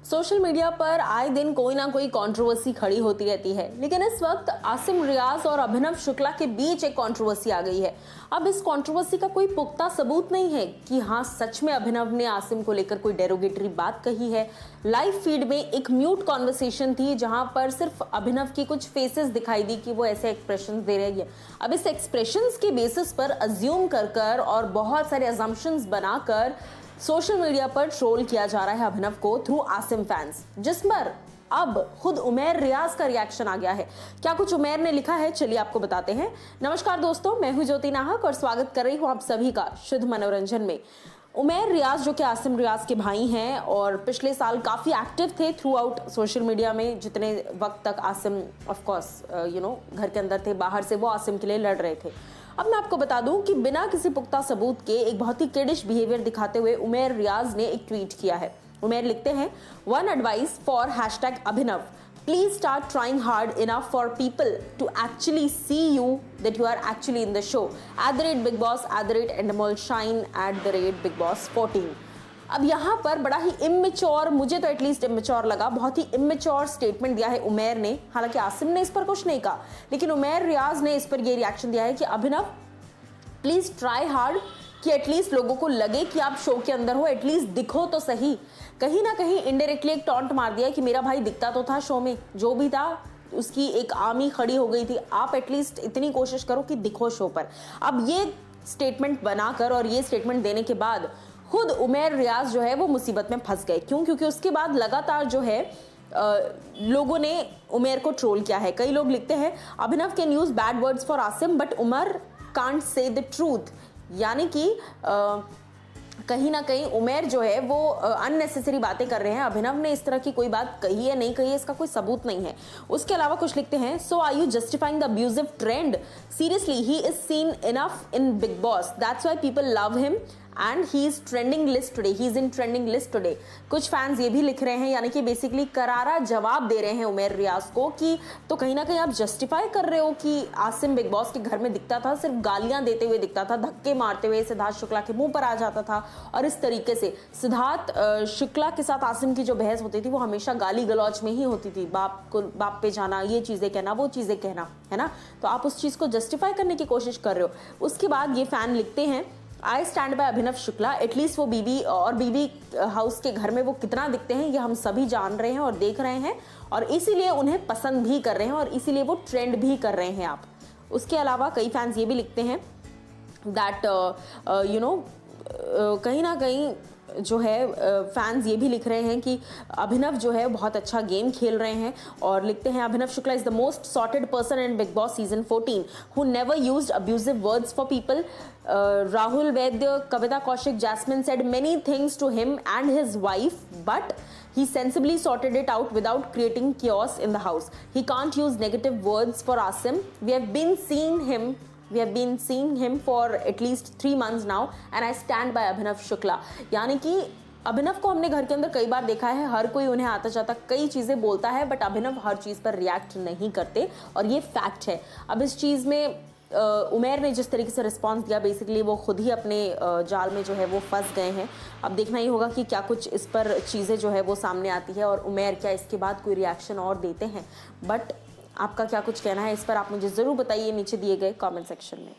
Social media पर आए दिन कोई ना कोई कंट्रोवर्सी खड़ी होती रहती है, लेकिन इस वक्त आसिम रियाज और अभिनव शुक्ला के बीच एक कंट्रोवर्सी आ गई है। अब इस कंट्रोवर्सी का कोई पुख्ता सबूत नहीं है कि हाँ सच में अभिनव ने आसिम को लेकर कोई डेरोगेटरी बात कही है। लाइव फीड में एक म्यूट कॉन्वर्सेशन थी जहां पर सिर्फ अभिनव की कुछ फेसेस दिखाई दी कि वो ऐसे एक्सप्रेशन दे रही है। अब इस एक्सप्रेशंस के बेसिस पर अज्यूम कर और बहुत सारे अजम्पशंस बनाकर सोशल मीडिया पर ट्रोल किया जा रहा है अभिनव को थ्रू आसिम फैंस, जिस पर अब खुद उमैर रियाज का रिएक्शन आ गया है। क्या कुछ उमैर ने लिखा है, चलिए आपको बताते हैं। नमस्कार दोस्तों, मैं हूं ज्योति नाहक और स्वागत कर रही हूं आप सभी का शुद्ध मनोरंजन में। उमैर रियाज जो कि आसिम रियाज के भाई हैं और पिछले साल काफ़ी एक्टिव थे थ्रू आउट सोशल मीडिया में, जितने वक्त तक आसिम ऑफ कोर्स घर के अंदर थे, बाहर से वो आसिम के लिए लड़ रहे थे। अब मैं आपको बता दूं कि बिना किसी पुख्ता सबूत के एक बहुत ही किडिश बिहेवियर दिखाते हुए उमैर रियाज ने एक ट्वीट किया है। उमैर लिखते हैं, one advice for #Abhinav, please start trying hard enough for people to actually see you that you are actually in the show @BigBoss @Endemol Shine @BigBoss14। अब यहाँ पर बड़ा ही इमेच्योर, मुझे तो एटलीस्ट इमेच्योर लगा, बहुत ही इमेच्योर स्टेटमेंट दिया है उमैर ने। हालांकि आसिम ने इस पर कुछ नहीं कहा, लेकिन उमैर रियाज ने इस पर यह रिएक्शन दिया है कि अभिनव प्लीज ट्राई हार्ड, कि एटलीस्ट लोगों को लगे कि आप शो के अंदर हो, एटलीस्ट दिखो तो सही। कहीं ना कहीं इनडायरेक्टली एक टॉन्ट मार दिया कि मेरा भाई दिखता तो था शो में, जो भी था उसकी एक आर्मी खड़ी हो गई थी, आप एटलीस्ट इतनी कोशिश करो कि दिखो शो पर। अब ये स्टेटमेंट बनाकर और ये स्टेटमेंट देने के बाद खुद उमैर रियाज जो है वो मुसीबत में फंस गए। क्यों? क्योंकि उसके बाद लगातार जो है लोगों ने उमैर को ट्रोल किया है। कई लोग लिखते हैं, Abhinav can use bad words for Asim but Umar can't say the truth, यानी कि कहीं ना कहीं उमैर जो है वो अननेसेसरी बातें कर रहे हैं। अभिनव ने इस तरह की कोई बात कही है नहीं कही है, इसका कोई सबूत नहीं है। उसके अलावा कुछ लिखते हैं, so are you justifying the abusive trend, seriously he is seen enough in Bigg Boss, that's why people love him and he is trending list today, he is in trending list today. कुछ फैंस ये भी लिख रहे हैं, यानी कि basically करारा जवाब दे रहे हैं उमैर रियाज को कि तो कहीं ना कहीं आप जस्टिफाई कर रहे हो कि आसिम बिग बॉस के घर में दिखता था, सिर्फ गालियां देते हुए दिखता था, धक्के मारते हुए सिद्धार्थ शुक्ला के मुंह पर आ जाता था। और इस तरीके से सिद्धार्थ शुक्ला के साथ आसिम की जो बहस होती थी वो हमेशा गाली गलौज में ही होती थी, बाप पे जाना, ये चीजें कहना, वो चीजें कहना, है ना। तो आप उस चीज को जस्टिफाई करने की कोशिश कर रहे हो। उसके बाद ये फैन लिखते हैं, I stand by Abhinav Shukla, at least वो बीबी हाउस के घर में वो कितना दिखते हैं ये हम सभी जान रहे हैं और देख रहे हैं, और इसीलिए उन्हें पसंद भी कर रहे हैं और इसीलिए वो ट्रेंड भी कर रहे हैं आप। उसके अलावा कई फैंस ये भी लिखते हैं दैट कहीं ना कहीं जो है फैंस ये भी लिख रहे हैं कि अभिनव जो है बहुत अच्छा गेम खेल रहे हैं, और लिखते हैं, Abhinav Shukla is the most sorted person in Bigg Boss season 14 who never used abusive words for people. Rahul Vaidya, Kavita Kaushik, Jasmin said many things to him and his wife but he sensibly sorted it out without creating chaos in the house. He can't use negative words for Asim. We have been seeing him for at least 3 months now and I stand by Abhinav Shukla. यानी कि अभिनव को हमने घर के अंदर कई बार देखा है, हर कोई उन्हें आता जाता कई चीज़ें बोलता है, बट अभिनव हर चीज़ पर रिएक्ट नहीं करते और ये फैक्ट है। अब इस चीज़ में उमैर ने जिस तरीके से रिस्पांस दिया, बेसिकली वो खुद ही अपने जाल में जो है वो फंस गए हैं। अब देखना ही होगा कि क्या कुछ इस पर चीज़ें जो है वो सामने आती है और उमैर क्या इसके बाद कोई रिएक्शन और देते हैं। बट आपका क्या कुछ कहना है इस पर आप मुझे ज़रूर बताइए नीचे दिए गए कमेंट सेक्शन में।